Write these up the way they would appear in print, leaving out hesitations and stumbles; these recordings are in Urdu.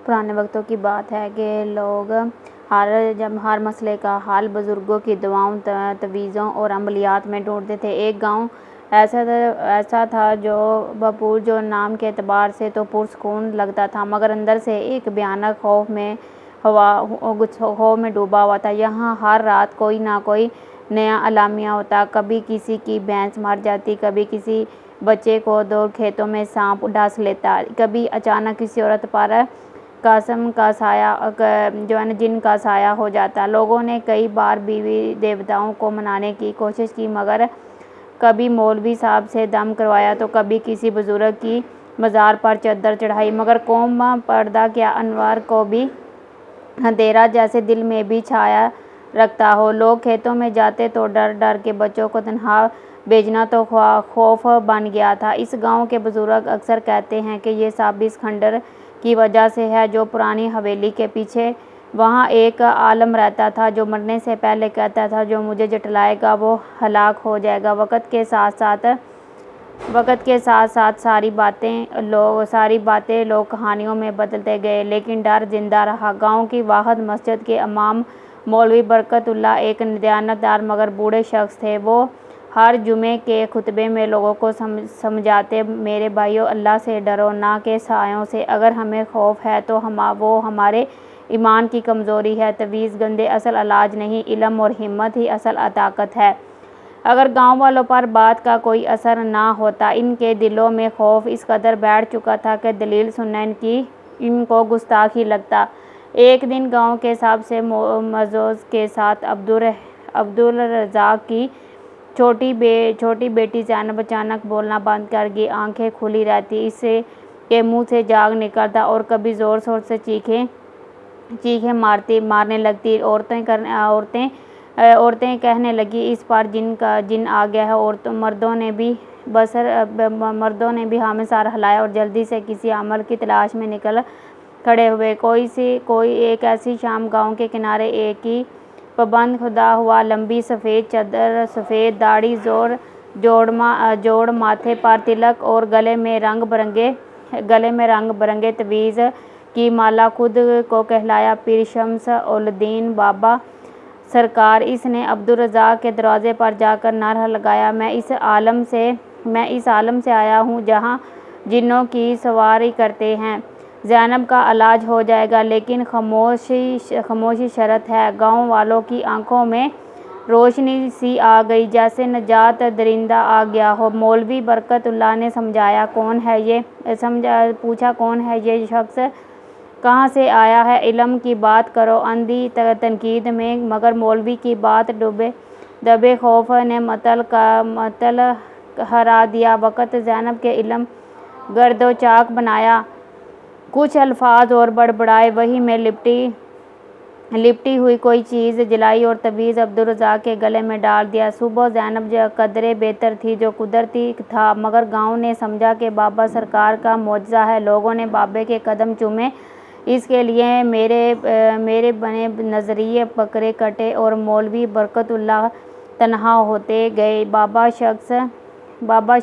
پرانے وقتوں کی بات ہے کہ لوگ جب ہر مسئلے کا حل بزرگوں کی دعاؤں، تویزوں اور عملیات میں ڈھونڈتے تھے۔ ایک گاؤں ایسا تھا جو بھرپور، جو نام کے اعتبار سے تو پرسکون لگتا تھا، مگر اندر سے ایک بھیانک خوف میں ڈوبا ہوا تھا۔ یہاں ہر رات کوئی نہ کوئی نیا اعلامیہ ہوتا، کبھی کسی کی بھینس مر جاتی، کبھی کسی بچے کو دور کھیتوں میں سانپ ڈس لیتا، کبھی اچانک کسی عورت پر قسم کا جن کا سایہ ہو جاتا۔ لوگوں نے کئی بار دیوی دیوتاؤں کو منانے کی کوشش کی، مگر کبھی مولوی صاحب سے دم کروایا تو کبھی کسی بزرگ کی مزار پر چادر چڑھائی، مگر قوم پردہ کیا انوار کو بھی اندھیرا جیسے دل میں بھی چھایا رکھتا ہو۔ لوگ کھیتوں میں جاتے تو ڈر ڈر کے بچوں کو تنہا بھیجنا تو خوف بن گیا تھا۔ اس گاؤں کے بزرگ اکثر کہتے ہیں کہ یہ سب اس کھنڈر کی وجہ سے ہے جو پرانی حویلی کے پیچھے وہاں ایک عالم رہتا تھا، جو مرنے سے پہلے کہتا تھا جو مجھے جھٹلائے گا وہ ہلاک ہو جائے گا۔ وقت کے ساتھ ساتھ ساری باتیں لوگ کہانیوں میں بدلتے گئے، لیکن ڈر زندہ رہا۔ گاؤں کی واحد مسجد کے امام مولوی برکت اللہ ایک دیانتدار مگر بوڑھے شخص تھے۔ وہ ہر جمعے کے خطبے میں لوگوں کو سمجھاتے، میرے بھائیو، اللہ سے ڈرو نہ کہ سایوں سے۔ اگر ہمیں خوف ہے تو وہ ہمارے ایمان کی کمزوری ہے۔ تویز گندے اصل علاج نہیں، علم اور ہمت ہی اصل طاقت ہے۔ اگر گاؤں والوں پر بات کا کوئی اثر نہ ہوتا، ان کے دلوں میں خوف اس قدر بیٹھ چکا تھا کہ دلیل سننا ان کو گستاخی لگتا۔ ایک دن گاؤں کے سب سے معزز کے ساتھ عبدالرزاق کی چھوٹی بیٹی زینب اچانک بولنا بند کر گئی۔ آنکھیں کھلی رہتی، اس کے منہ سے جاگ نکلتا اور کبھی زور زور سے چیخیں مارنے لگتی۔ عورتیں کہنے لگیں اس پر جن آ گیا ہے۔ مردوں نے بھی ہمیں سر ہلایا اور جلدی سے کسی عمل کی تلاش میں نکل کھڑے ہوئے۔ ایک ایسی شام گاؤں کے کنارے ایک ہی پابند خدا ہوا، لمبی سفید چادر، سفید داڑھی، جوڑ ماتھے پر تلک اور گلے میں رنگ برنگے تویز کی مالا خود کو کہلایا پیر شمس الدین بابا سرکار۔ اس نے عبدالرزاق کے دروازے پر جا کر نعرہ لگایا، میں اس عالم سے آیا ہوں جہاں جنوں کی سواری کرتے ہیں۔ زینب کا علاج ہو جائے گا، لیکن خاموشی شرط ہے۔ گاؤں والوں کی آنکھوں میں روشنی سی آ گئی، جیسے نجات دہندہ آ گیا ہو۔ مولوی برکت اللہ نے پوچھا کون ہے یہ شخص، کہاں سے آیا ہے؟ علم کی بات کرو اندھی تنقید میں، مگر مولوی کی بات دبے خوف نے متل ہرا دیا۔ وقت زینب کے علم گرد و چاک بنایا، کچھ الفاظ اور بڑبڑائے، وہی میں لپٹی ہوئی کوئی چیز جلائی اور تویز عبدالرزاق کے گلے میں ڈال دیا۔ صبح زینب قدرے بہتر تھی، جو قدرتی تھا، مگر گاؤں نے سمجھا کہ بابا سرکار کا معجزہ ہے۔ لوگوں نے بابے کے قدم چومے، اس کے لیے میرے بنے نظریے بکرے کٹے اور مولوی برکت اللہ تنہا ہوتے گئے۔ بابا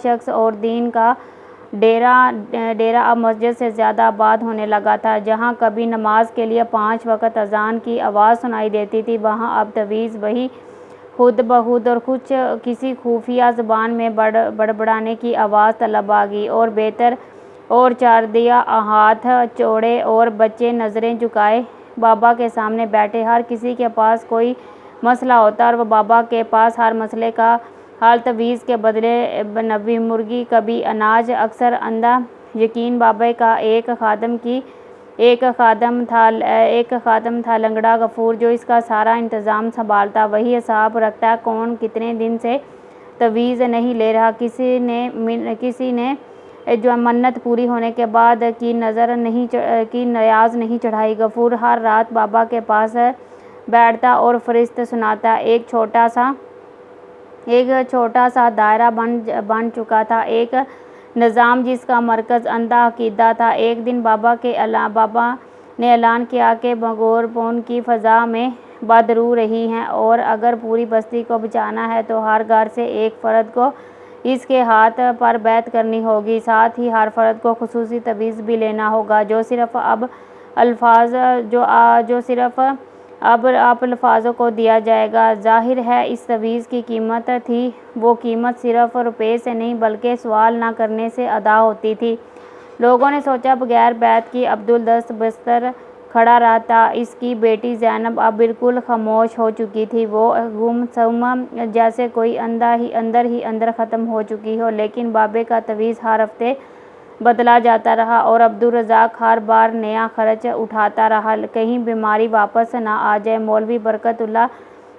شخص اور دین کا ڈیرا اب مسجد سے زیادہ آباد ہونے لگا تھا۔ جہاں کبھی نماز کے لیے 5 وقت اذان کی آواز سنائی دیتی تھی، وہاں اب تویز وہی خود بخود اور کسی خفیہ زبان میں بڑبڑانے کی آواز طلب آ گئی۔ اور چاردیا ہاتھ جوڑے اور بچے نظریں جھکائے بابا کے سامنے بیٹھے۔ ہر کسی کے پاس کوئی مسئلہ ہوتا اور وہ بابا کے پاس ہر مسئلے کا حل تویز کے بدلے نبی مرغی، کبھی اناج، اکثر اندھا یقین۔ بابا کا ایک خادم تھا لنگڑا غفور، جو اس کا سارا انتظام سنبھالتا۔ وہی حساب رکھتا کون کتنے دن سے تویز نہیں لے رہا، کسی نے جو منت پوری ہونے کے بعد کی نیاز نہیں چڑھائی۔ غفور ہر رات بابا کے پاس بیٹھتا اور فہرست سناتا۔ ایک چھوٹا سا دائرہ بن چکا تھا، ایک نظام جس کا مرکز اندھا عقیدہ تھا۔ ایک دن بابا نے اعلان کیا کہ بھنگور کی فضا میں بد روح رہی ہے، اور اگر پوری بستی کو بچانا ہے تو ہر گھر سے ایک فرد کو اس کے ہاتھ پر بیعت کرنی ہوگی، ساتھ ہی ہر فرد کو خصوصی تویز بھی لینا ہوگا۔ جو صرف اب الفاظ جو صرف اب آپ الفاظوں کو دیا جائے گا۔ ظاہر ہے اس تعویذ کی قیمت تھی، وہ قیمت صرف روپے سے نہیں بلکہ سوال نہ کرنے سے ادا ہوتی تھی۔ لوگوں نے سوچا بغیر بیعت کی عبدل دست بستر کھڑا رہتا۔ اس کی بیٹی زینب اب بالکل خاموش ہو چکی تھی، وہ گم سم جیسے کوئی اندر ہی اندر ختم ہو چکی ہو۔ لیکن بابے کا تعویذ ہر ہفتے بدلا جاتا رہا اور عبدالرزاق ہر بار نیا خرچ اٹھاتا رہا، کہیں بیماری واپس نہ آ جائے۔ مولوی برکت اللہ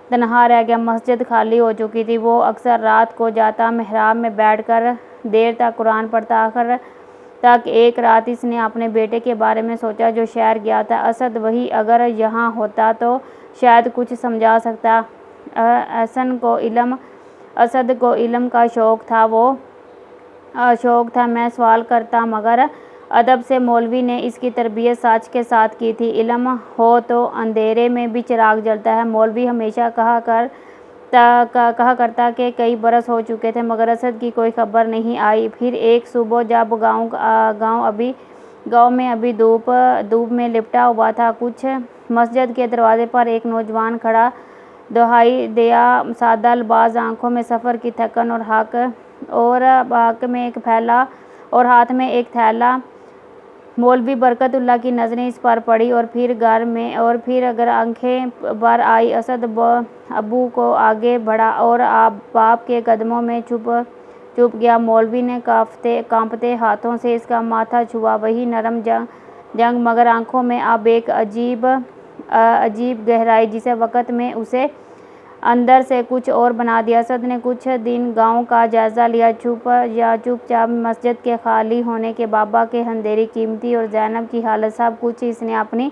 تنہا رہ گیا، مسجد خالی ہو چکی تھی۔ وہ اکثر رات کو جاتا، محراب میں بیٹھ کر دیر تک قرآن پڑھتا۔ آخر تک ایک رات اس نے اپنے بیٹے کے بارے میں سوچا جو شہر گیا تھا۔ اسد وہی اگر یہاں ہوتا تو شاید کچھ سمجھا سکتا۔ اسد کو علم کا شوق تھا، میں سوال کرتا مگر ادب سے۔ مولوی نے اس کی تربیت سچ کے ساتھ کی تھی، علم ہو تو اندھیرے میں بھی چراغ جلتا ہے۔ مولوی ہمیشہ کہا کرتا کہ کئی برس ہو چکے تھے مگر اسد کی کوئی خبر نہیں آئی۔ پھر ایک صبح جب گاؤں میں ابھی دھوپ میں لپٹا ہوا تھا، کچھ مسجد کے دروازے پر ایک نوجوان کھڑا دہائی دیا سادہ لباس، آنکھوں میں سفر کی تھکن اور ہاتھ میں ایک تھیلا۔ مولوی برکت اللہ کی نظریں اس پر پڑی اور پھر اگر آنکھیں بھر آئی۔ اسد ابو کو آگے بڑھا اور باپ کے قدموں میں چھپ گیا۔ مولوی نے کانپتے ہاتھوں سے اس کا ماتھا چھوا، وہی نرم جنگ مگر آنکھوں میں اب ایک عجیب گہرائی جس وقت میں اسے اندر سے کچھ اور بنا دیا۔ اسد نے کچھ دن گاؤں کا جائزہ لیا، چپ چاپ مسجد کے خالی ہونے کے، بابا کے اندھیری قیمتی اور زینب کی حالت، سب کچھ اس نے اپنی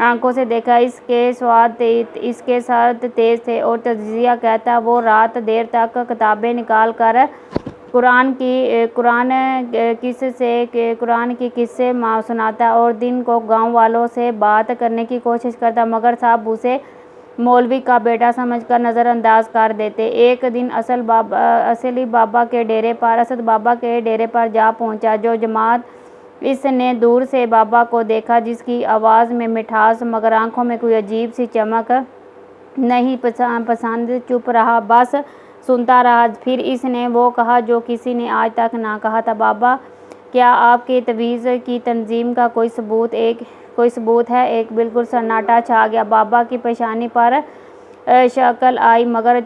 آنکھوں سے دیکھا۔ اس کے ساتھ تیز تھے اور تجزیہ کہتا وہ رات دیر تک کتابیں نکال کر قرآن کی قصے سناتا اور دن کو گاؤں والوں سے بات کرنے کی کوشش کرتا مگر سب اسے مولوی کا بیٹا سمجھ کر نظر انداز کر دیتے۔ ایک دن اسد بابا کے ڈیرے پر جا پہنچا جو جماعت۔ اس نے دور سے بابا کو دیکھا جس کی آواز میں مٹھاس مگر آنکھوں میں کوئی عجیب سی چمک نہیں پسند، چپ رہا، بس سنتا رہا۔ پھر اس نے وہ کہا جو کسی نے آج تک نہ کہا تھا، بابا کیا آپ کی تعویذ کی تنظیم کا کوئی ثبوت ہے؟ ایک بالکل سناٹا چھا گیا، بابا کی پیشانی پر شکل آئی مگر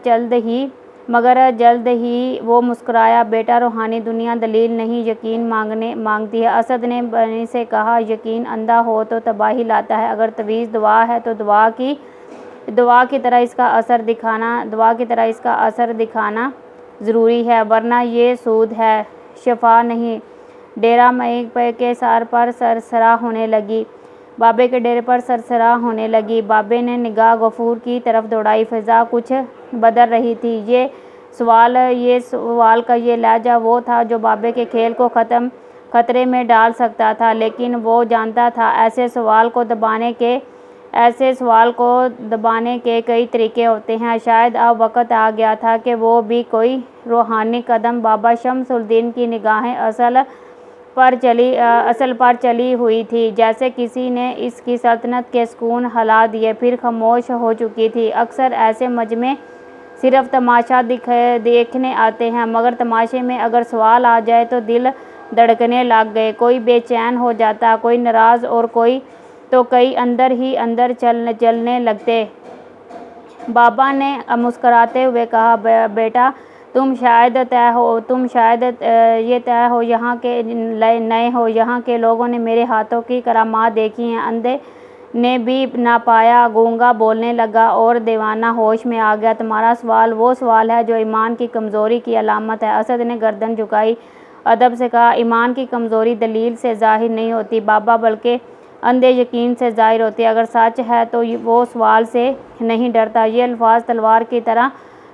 جلد ہی وہ مسکرایا۔ بیٹا روحانی دنیا دلیل نہیں یقین مانگتی ہے۔ اسد نے بنی سے کہا یقین اندھا ہو تو تباہی لاتا ہے، اگر تعویذ دعا ہے تو دعا کی طرح اس کا اثر دکھانا ضروری ہے ورنہ یہ سود ہے، شفا نہیں۔ ڈیرہ مئیک کے سر پر سرسرا ہونے لگی، بابے کے ڈیرے پر سرسرا ہونے لگی۔ بابے نے نگاہ غفور کی طرف دوڑائی، فضا کچھ بدل رہی تھی۔ یہ سوال کا یہ لہجہ وہ تھا جو بابے کے کھیل کو خطرے میں ڈال سکتا تھا، لیکن وہ جانتا تھا ایسے سوال کو دبانے کے کئی طریقے ہوتے ہیں۔ شاید اب وقت آ گیا تھا کہ وہ بھی کوئی روحانی قدم۔ بابا شمس الدین کی نگاہیں اصل پر چلی ہوئی تھی، جیسے کسی نے اس کی سلطنت کے سکون ہلا دیے، پھر خاموش ہو چکی تھی۔ اکثر ایسے مجمع صرف تماشا دیکھنے آتے ہیں مگر تماشے میں اگر سوال آ جائے تو دل دھڑکنے لگ گئے، کوئی بے چین ہو جاتا، کوئی ناراض اور کئی اندر ہی اندر جلنے لگتے۔ بابا نے مسکراتے ہوئے کہا بیٹا تم شاید یہاں کے نئے ہو، یہاں کے لوگوں نے میرے ہاتھوں کی کرامات دیکھی ہیں۔ اندھے نے بھی نہ پایا، گونگا بولنے لگا اور دیوانہ ہوش میں آ گیا۔ تمہارا سوال وہ سوال ہے جو ایمان کی کمزوری کی علامت ہے۔ اسد نے گردن جھکائی، ادب سے کہا ایمان کی کمزوری دلیل سے ظاہر نہیں ہوتی بابا بلکہ اندھے یقین سے ظاہر ہوتی ہے۔ اگر سچ ہے تو وہ سوال سے نہیں ڈرتا۔ یہ الفاظ تلوار کی طرح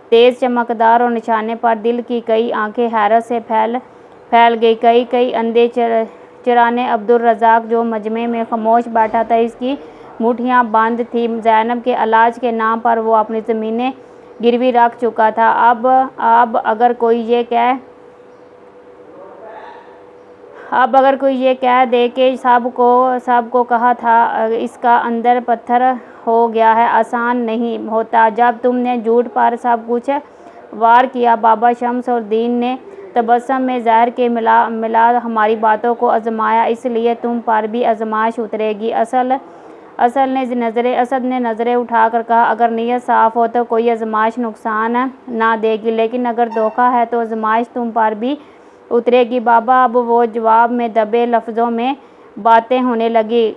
تیز، چمکدار اور نشانے پر دل کی کئی آنکھیں حیرت سے پھیل گئی۔ کئی اندھے چرانے عبدالرزاق جو مجمع میں خاموش بیٹھا تھا، اس کی مٹھیاں بند تھیں۔ زینب کے علاج کے نام پر وہ اپنی زمینیں گروی رکھ چکا تھا۔ اب اگر کوئی یہ اب اگر کوئی یہ کہہ دے کہ سب کو کہا تھا، اس کا اندر پتھر ہو گیا ہے، آسان نہیں ہوتا جب تم نے جھوٹ پر سب کچھ وار کیا۔ بابا شمس الدین نے تبسم میں زہر کے ملا ہماری باتوں کو آزمایا، اس لیے تم پر بھی آزمائش اترے گی۔ اسد نے نظریں اٹھا کر کہا، اگر نیت صاف ہو تو کوئی آزمائش نقصان نہ دے گی، لیکن اگر دھوکہ ہے تو آزمائش تم پر بھی اترے گی۔ بابا اب وہ جواب میں دبے لفظوں میں باتیں ہونے لگی۔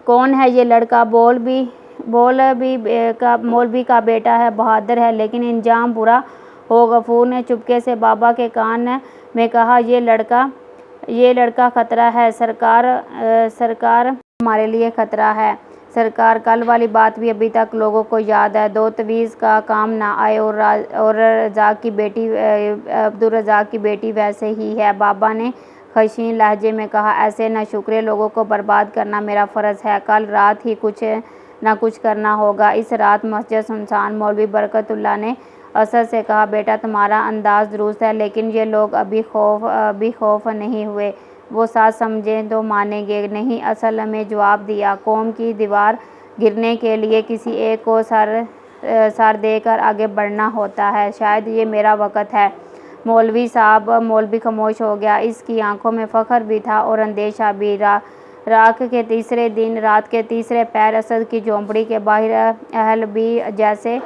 کون ہے یہ لڑکا؟ مولوی کا بیٹا ہے، بہادر ہے، لیکن انجام برا ہو۔ غفور نے چپکے سے بابا کے کان میں کہا، یہ لڑکا خطرہ ہے سرکار، ہمارے لیے خطرہ ہے سرکار۔ کل والی بات بھی ابھی تک لوگوں کو یاد ہے۔ دو تعویذ کا کام نہ آئے اور عبدالرزاق کی بیٹی ویسے ہی ہے۔ بابا نے خشن لہجے میں کہا، ایسے ناشکرے لوگوں کو برباد کرنا میرا فرض ہے۔ کل رات ہی کچھ نہ کچھ کرنا ہوگا۔ اس رات مسجد سنسان۔ مولوی برکت اللہ نے اسد سے کہا، بیٹا تمہارا انداز درست ہے، لیکن یہ لوگ ابھی خوف نہیں ہوئے، وہ سچ سمجھیں تو مانیں گے نہیں۔ اسد نے جواب دیا، قوم کی دیوار گرنے کے لیے کسی ایک کو سر دے کر آگے بڑھنا ہوتا ہے۔ شاید یہ میرا وقت ہے۔ مولوی خاموش ہو گیا۔ اس کی آنکھوں میں فخر بھی تھا اور اندیشہ بھی۔ رات کے تیسرے پہر اسد کی جھونپڑی کے باہر اہل بھی جیسے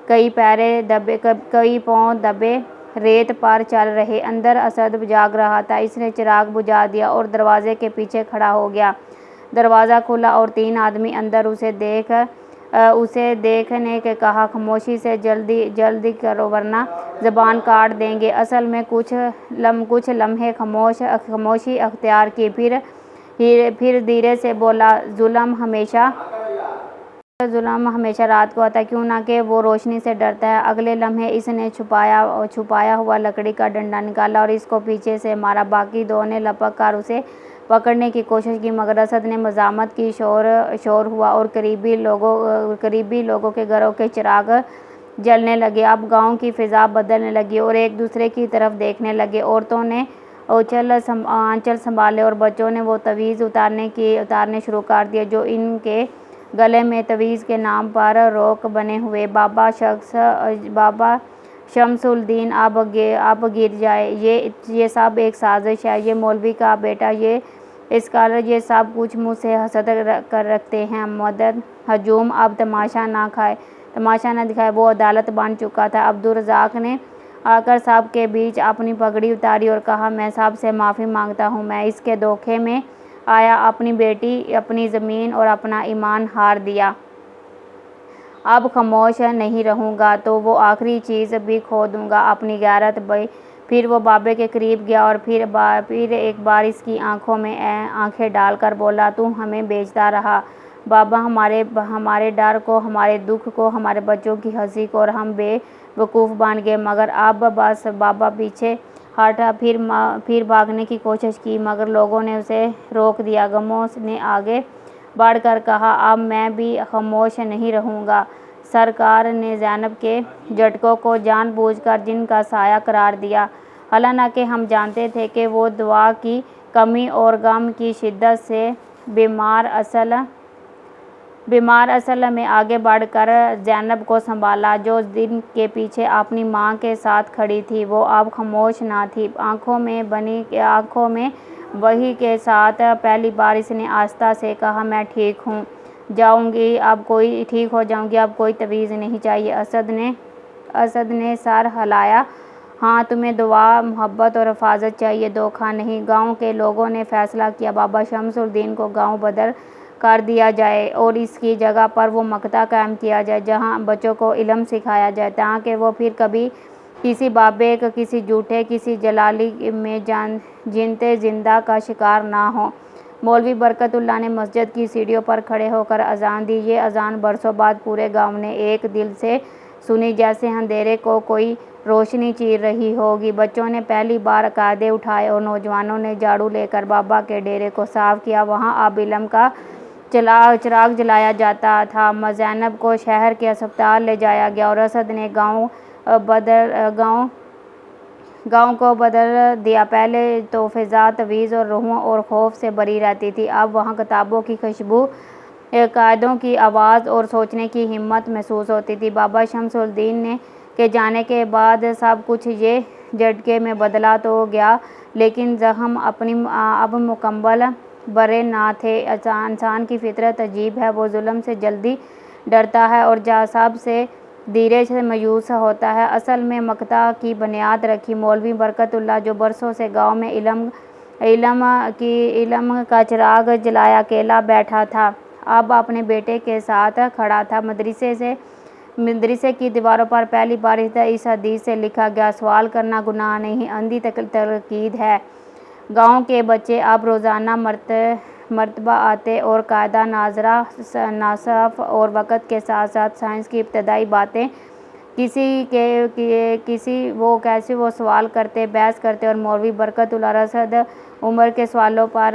کئی پاؤں دبے ریت پر چل رہے۔ اندر اسد جاگ رہا تھا۔ اس نے چراغ بجھا دیا اور دروازے کے پیچھے کھڑا ہو گیا۔ دروازہ کھلا اور تین آدمی اندر اسے دیکھنے کے کہا، خاموشی سے جلدی کرو ورنہ زبان کاٹ دیں گے۔ اسد میں کچھ لمحے خاموشی اختیار کی، پھر دھیرے سے بولا، ظلم ہمیشہ رات کو آتا ہے، کیوں نہ کہ وہ روشنی سے ڈرتا ہے۔ اگلے لمحے اس نے چھپایا ہوا لکڑی کا ڈنڈا نکالا اور اس کو پیچھے سے مارا۔ باقی دو نے لپک کر اسے پکڑنے کی کوشش کی، مگر اسد نے مزاحمت کی۔ شور ہوا اور قریبی لوگوں کے گھروں کے چراغ جلنے لگے۔ اب گاؤں کی فضا بدلنے لگی اور ایک دوسرے کی طرف دیکھنے لگے۔ عورتوں نے آنچل سنبھالے اور بچوں نے وہ تعویذ اتارنے شروع کر دیے جو ان کے گلے میں تعویذ کے نام پر روک بنے ہوئے۔ بابا شمس الدین اب گر جائے، یہ سب ایک سازش ہے۔ یہ مولوی کا بیٹا، یہ اسکالر، یہ سب کچھ مجھ سے حسد کر رکھتے ہیں۔ مدد ہجوم اب تماشا نہ دکھائے، وہ عدالت بن چکا تھا۔ عبدالرزاق نے آ کر سب کے بیچ اپنی پگڑی اتاری اور کہا، میں سب سے معافی مانگتا ہوں، میں اس کے دھوکے میں آیا، اپنی بیٹی، اپنی زمین اور اپنا ایمان ہار دیا۔ اب خاموش نہیں رہوں گا تو وہ آخری چیز بھی کھو دوں گا، اپنی غیرت بھی۔ پھر وہ بابے کے قریب گیا اور پھر ایک بار اس کی آنکھوں میں آنکھیں ڈال کر بولا، تو ہمیں بیچتا رہا بابا، ہمارے ڈر کو، ہمارے دکھ کو، ہمارے بچوں کی ہنسی کو، اور ہم بے وقوف بن گئے۔ مگر اب بس۔ بابا پیچھے ہٹا، پھر بھاگنے کی کوشش کی، مگر لوگوں نے اسے روک دیا۔ غموں نے آگے بڑھ کر کہا، اب میں بھی خاموش نہیں رہوں گا۔ سرکار نے زینب کے جھٹکوں کو جان بوجھ کر جن کا سایہ قرار دیا، حالانکہ ہم جانتے تھے کہ وہ دعا کی کمی اور غم کی شدت سے بیمار اصل میں آگے بڑھ کر زینب کو سنبھالا، جو دن کے پیچھے اپنی ماں کے ساتھ کھڑی تھی۔ وہ اب خاموش نہ تھی۔ آنکھوں میں وحی کے ساتھ پہلی بار اس نے آہستہ سے کہا، میں ٹھیک ہو جاؤں گی، اب کوئی تعویذ نہیں چاہیے۔ اسد نے سر ہلایا، ہاں، تمہیں دعا، محبت اور حفاظت چاہیے، دھوکہ نہیں۔ گاؤں کے لوگوں نے فیصلہ کیا، بابا شمس الدین کو گاؤں بدر کر دیا جائے اور اس کی جگہ پر وہ مکتب قائم کیا جائے، جہاں بچوں کو علم سکھایا جائے، تاکہ وہ پھر کبھی کسی بابے، کسی جھوٹے، کسی جلالی میں جنتے زندہ کا شکار نہ ہوں۔ مولوی برکت اللہ نے مسجد کی سیڑھیوں پر کھڑے ہو کر اذان دی۔ یہ اذان برسوں بعد پورے گاؤں نے ایک دل سے سنی، جیسے اندھیرے کو کوئی روشنی چیر رہی ہوگی۔ بچوں نے پہلی بار عقائد اٹھائے اور نوجوانوں نے جھاڑو لے کر بابا کے ڈیرے کو صاف کیا۔ وہاں اب علم کا چراغ جلایا جاتا تھا۔ زینب کو شہر کے ہسپتال لے جایا گیا اور اسد نے گاؤں گاؤں کو بدل دیا۔ پہلے تو فضا تمیز اور روحوں اور خوف سے بھری رہتی تھی، اب وہاں کتابوں کی خوشبو، قائدوں کی آواز اور سوچنے کی ہمت محسوس ہوتی تھی۔ بابا شمس الدین کے جانے کے بعد سب کچھ یہ جھٹکے میں بدلا تو گیا، لیکن زخم اب مکمل بھرے نہ تھے۔ انسان کی فطرت عجیب ہے، وہ ظلم سے جلدی ڈرتا ہے اور سب سے دیر سے مایوس ہوتا ہے۔ اصل میں مقطع کی بنیاد رکھی مولوی برکت اللہ، جو برسوں سے گاؤں میں علم کا چراغ جلائے اکیلا بیٹھا تھا، اب اپنے بیٹے کے ساتھ کھڑا تھا۔ مدرسے کی دیواروں پر پہلی بار اس حدیث سے لکھا گیا، سوال کرنا گناہ نہیں، اندھی تنقید ہے۔ گاؤں کے بچے اب روزانہ مرتبہ آتے اور قاعدہ ناظرہ، نصاب اور وقت کے ساتھ ساتھ سائنس کی ابتدائی باتیں وہ سوال کرتے، بحث کرتے اور مولوی برکت اللہ رشد عمر کے سوالوں پر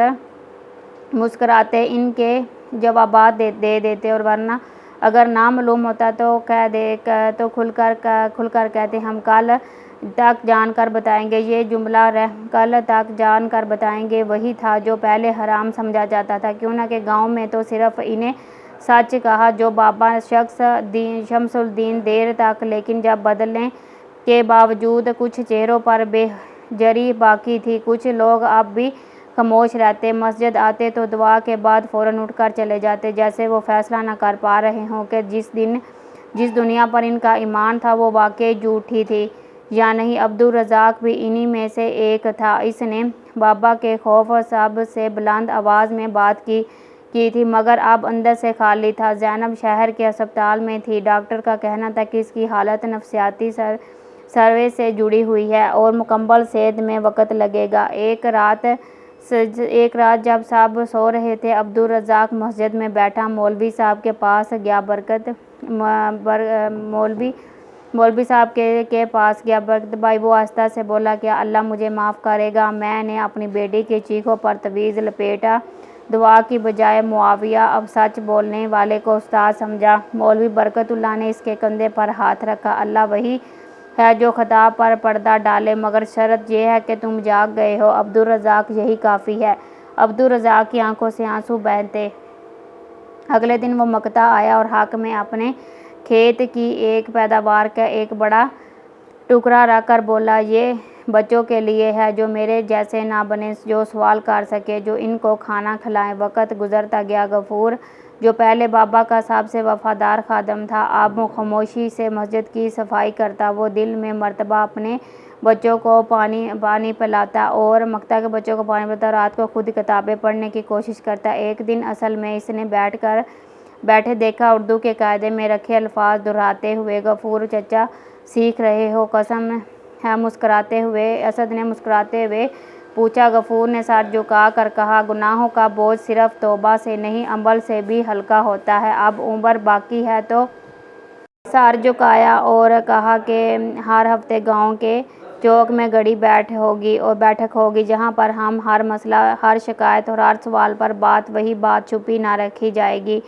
مسکراتے ان کے جوابات دے دیتے، اور ورنہ اگر نامعلوم ہوتا تو کھل کر کہتے، ہم کل تک جان کر بتائیں گے۔ یہ جملہ کل تک جان کر بتائیں گے وہی تھا جو پہلے حرام سمجھا جاتا تھا، کیوں کہ گاؤں میں تو صرف انہیں سچ کہا جو بابا شمس الدین دیر تک، لیکن جب بدلنے کے باوجود کچھ چہروں پر بے زری باقی تھی۔ کچھ لوگ اب بھی خاموش رہتے، مسجد آتے تو دعا کے بعد فوراً اٹھ کر چلے جاتے، جیسے وہ فیصلہ نہ کر پا رہے ہوں کہ جس دنیا پر ان کا ایمان تھا وہ واقعی جھوٹی تھی یا نہیں۔ عبدالرزاق بھی انہی میں سے ایک تھا۔ اس نے بابا کے خلاف سب سے بلند آواز میں بات کی تھی، مگر اب اندر سے خالی تھا۔ زینب شہر کے ہسپتال میں تھی، ڈاکٹر کا کہنا تھا کہ اس کی حالت نفسیاتی سروے سے جڑی ہوئی ہے اور مکمل صحت میں وقت لگے گا۔ ایک رات جب سب سو رہے تھے، عبدالرزاق مسجد میں بیٹھا مولوی صاحب کے پاس گیا۔ برکت بھائی، وہ آہستہ سے بولا، کیا اللہ مجھے معاف کرے گا؟ میں نے اپنی بیٹی کی چیخوں پر تعویذ لپیٹا، دعا کی بجائے معاویہ اب سچ بولنے والے کو استاد سمجھا۔ مولوی برکت اللہ نے اس کے کندھے پر ہاتھ رکھا، اللہ وہی ہے جو خطا پر پردہ ڈالے، مگر شرط یہ ہے کہ تم جاگ گئے ہو عبدالرزاق، یہی کافی ہے۔ عبدالرزاق کی آنکھوں سے آنسو بہتے۔ اگلے دن وہ مقطع آیا اور حق میں اپنے کھیت کی ایک پیداوار کا ایک بڑا ٹکڑا رکھ کر بولا، یہ بچوں کے لیے ہے جو میرے جیسے نہ بنے، جو سوال کر سکے، جو ان کو کھانا کھلائیں۔ وقت گزرتا گیا۔ غفور، جو پہلے بابا کا سب سے وفادار خادم تھا، اب خاموشی سے مسجد کی صفائی کرتا۔ وہ دن میں مرتبہ اپنے بچوں کو پانی پلاتا اور مقطع کے بچوں کو پانی پلاتا، رات کو خود کتابیں پڑھنے کی کوشش کرتا۔ ایک دن اصل میں اس نے بیٹھے دیکھا، اردو کے قاعدے میں رکھے الفاظ دہراتے ہوئے، غفور چچا سیکھ رہے ہو؟ قسم ہے مسکراتے ہوئے اسد نے مسکراتے ہوئے پوچھا۔ غفور نے سر جھکا کر کہا، گناہوں کا بوجھ صرف توبہ سے نہیں، عمل سے بھی ہلکا ہوتا ہے، اب عمر باقی ہے تو۔ سر جھکایا اور کہا کہ ہر ہفتے گاؤں کے چوک میں بڑی بیٹھک ہوگی، جہاں پر ہر مسئلہ، ہر شکایت اور ہر سوال پر وہی بات چھپی نہ رکھی جائے گی،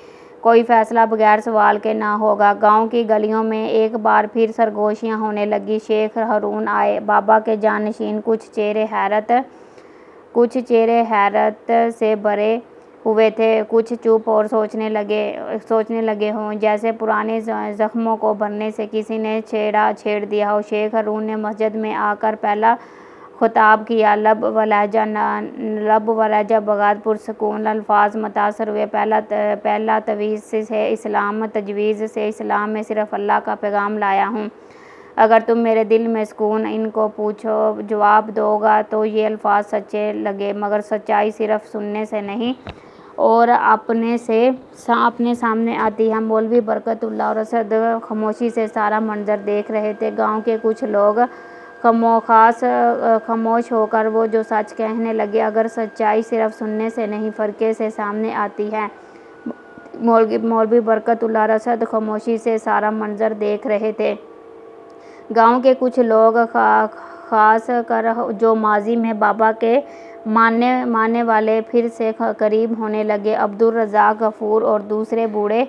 کوئی فیصلہ بغیر سوال کے نہ ہوگا۔ گاؤں کی گلیوں میں ایک بار پھر سرگوشیاں ہونے لگیں۔ شیخ ہارون آئے، بابا کے جانشین، کچھ چہرے حیرت سے بھرے ہوئے تھے، کچھ چپ اور سوچنے لگے ہوں، جیسے پرانے زخموں کو بھرنے سے کسی نے چھیڑ دیا ہو۔ شیخ ہارون نے مسجد میں آ کر پہلا خطاب کیا، لب و لہجہ بغیر پرسکون الفاظ متاثر ہوئے، پہلا تجویز سے اسلام میں صرف اللہ کا پیغام لایا ہوں، اگر تم میرے دل میں سکون ان کو جواب دو گا تو یہ الفاظ سچے لگے، مگر سچائی صرف سننے سے نہیں اور اپنے سامنے آتی ہے۔ مولوی برکت اللہ رشد خاموشی سے سارا منظر دیکھ رہے تھے۔ گاؤں کے کچھ لوگ خاموش ہو کر وہ جو سچ کہنے لگے، اگر سچائی صرف سننے سے نہیں، فرقے سے سامنے آتی ہے۔ مولوی برکت اللہ رشد خاموشی سے سارا منظر دیکھ رہے تھے۔ گاؤں کے کچھ لوگ، خاص کر جو ماضی میں بابا کے ماننے والے، پھر سے قریب ہونے لگے۔ عبدالرزاق، غفور اور دوسرے بوڑھے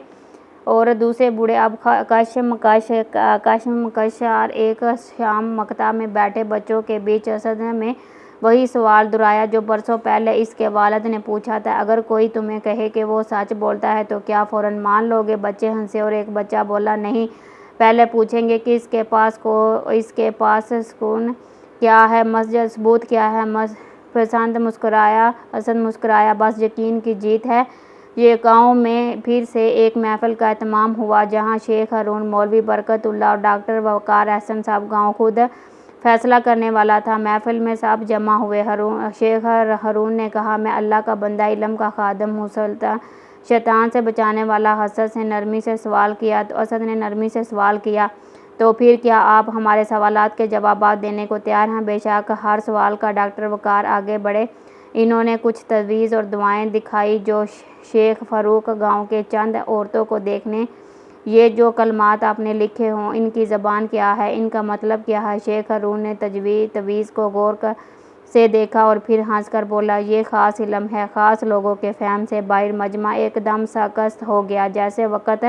اور دوسرے بوڑھے اب کشمکش اور ایک شام مکتب میں بیٹھے بچوں کے بیچ اسد میں وہی سوال دہرایا جو برسوں پہلے اس کے والد نے پوچھا تھا، اگر کوئی تمہیں کہے کہ وہ سچ بولتا ہے تو کیا فوراً مان لو گے؟ بچے ہنسے اور ایک بچہ بولا، نہیں، پہلے پوچھیں گے کہ اس کے پاس سکون کیا ہے، ثبوت کیا ہے۔ اسد مسکرایا، بس یقین کی جیت ہے۔ یہ گاؤں میں پھر سے ایک محفل کا اہتمام ہوا جہاں شیخ ہارون، مولوی برکت اللہ اور ڈاکٹر وقار احسن صاحب گاؤں خود فیصلہ کرنے والا تھا۔ محفل میں سب جمع ہوئے۔ شیخ ہارون نے کہا، میں اللہ کا بندہ، علم کا خادم ہوں، شیطان سے بچانے والا۔ اسد نے نرمی سے سوال کیا، تو پھر کیا آپ ہمارے سوالات کے جوابات دینے کو تیار ہیں؟ بے شک، ہر سوال کا۔ ڈاکٹر وقار آگے بڑھے۔ انہوں نے کچھ تجویز اور دعائیں دکھائیں جو شیخ فاروق گاؤں کے چند عورتوں کو دیکھیں۔ یہ جو کلمات آپ نے لکھے ہیں ان کی زبان کیا ہے، ان کا مطلب کیا ہے؟ شیخ ہارون نے تجویز کو غور سے دیکھا اور پھر ہنس کر بولا، یہ خاص علم ہے، خاص لوگوں کے فہم سے باہر۔ مجمع ایک دم سرگرم ہو گیا، جیسے وقت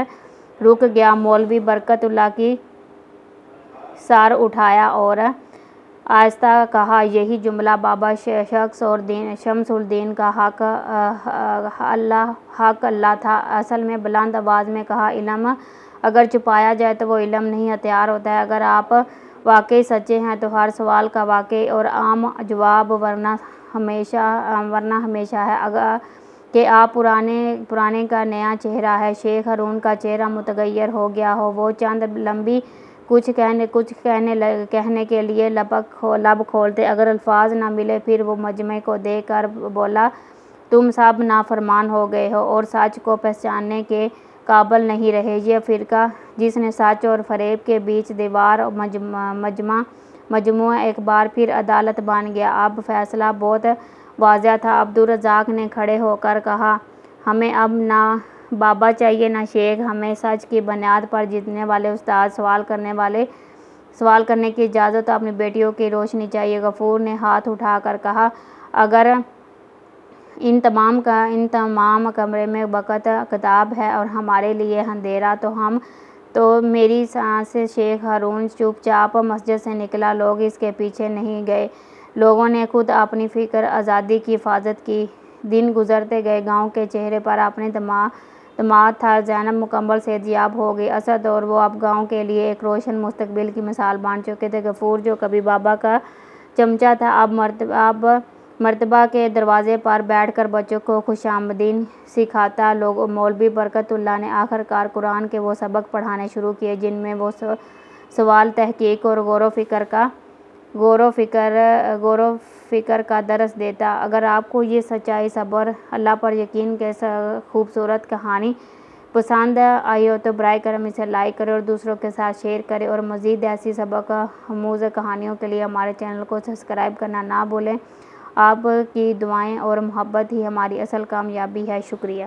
رک گیا۔ مولوی برکت اللہ کی سر اٹھایا اور آہستہ کہا، یہی جملہ بابا شمس الدین کا حق اللہ تھا۔ اصل میں بلند آواز میں کہا، علم اگر چھپایا جائے تو وہ علم نہیں، ہتھیار ہوتا ہے۔ اگر آپ واقعی سچے ہیں تو ہر سوال کا واقعی اور عام جواب ورنہ ہمیشہ ہے کہ آپ پرانے کا نیا چہرہ ہے۔ شیخ ہارون کا چہرہ متغیر ہو گیا۔ وہ چند لمحے کچھ کہنے کے لیے لب کھولتے، اگر الفاظ نہ ملے۔ پھر وہ مجمع کو دیکھ کر بولا، تم سب نافرمان ہو گئے ہو اور سچ کو پہچاننے کے قابل نہیں رہے۔ یہ فرقہ جس نے سچ اور فریب کے بیچ دیوار مجموعہ ایک بار پھر عدالت بن گیا۔ اب فیصلہ بہت واضح تھا۔ عبدالرزاق نے کھڑے ہو کر کہا، ہمیں اب نہ بابا چاہیے نہ شیخ، ہمیں سچ کی بنیاد پر جیتنے والے استاد، سوال کرنے کی اجازت اور اپنی بیٹیوں کی روشنی چاہیے۔ غفور نے ہاتھ اٹھا کر کہا، اگر ان تمام کمرے میں وقت کتاب ہے اور ہمارے لیے اندھیرا تو میری سانس۔ شیخ ہارون چپ چاپ مسجد سے نکلا۔ لوگ اس کے پیچھے نہیں گئے۔ لوگوں نے خود اپنی فکر آزادی کی حفاظت کی۔ دن گزرتے گئے، گاؤں کے چہرے پر اپنے اعتماد تھا۔ زینب مکمل صحت یاب ہو گئی۔ اسد اور وہ اب گاؤں کے لیے ایک روشن مستقبل کی مثال بن چکے تھے۔ غفور جو کبھی بابا کا چمچہ تھا اب مکتبہ کے دروازے پر بیٹھ کر بچوں کو خوشامدید سکھاتا۔ مولوی برکت اللہ نے آخر کار قرآن کے وہ سبق پڑھانے شروع کیے جن میں وہ سوال، تحقیق اور غور و فکر کا درس دیتا۔ اگر آپ کو یہ سچائی، صبر، اللہ پر یقین کی خوبصورت کہانی پسند آئی ہو تو برائے کرم اسے لائک کریں اور دوسروں کے ساتھ شیئر کریں، اور مزید ایسی سبق آموز کہانیوں کے لیے ہمارے چینل کو سبسکرائب کرنا نہ بھولیں۔ آپ کی دعائیں اور محبت ہی ہماری اصل کامیابی ہے۔ شکریہ۔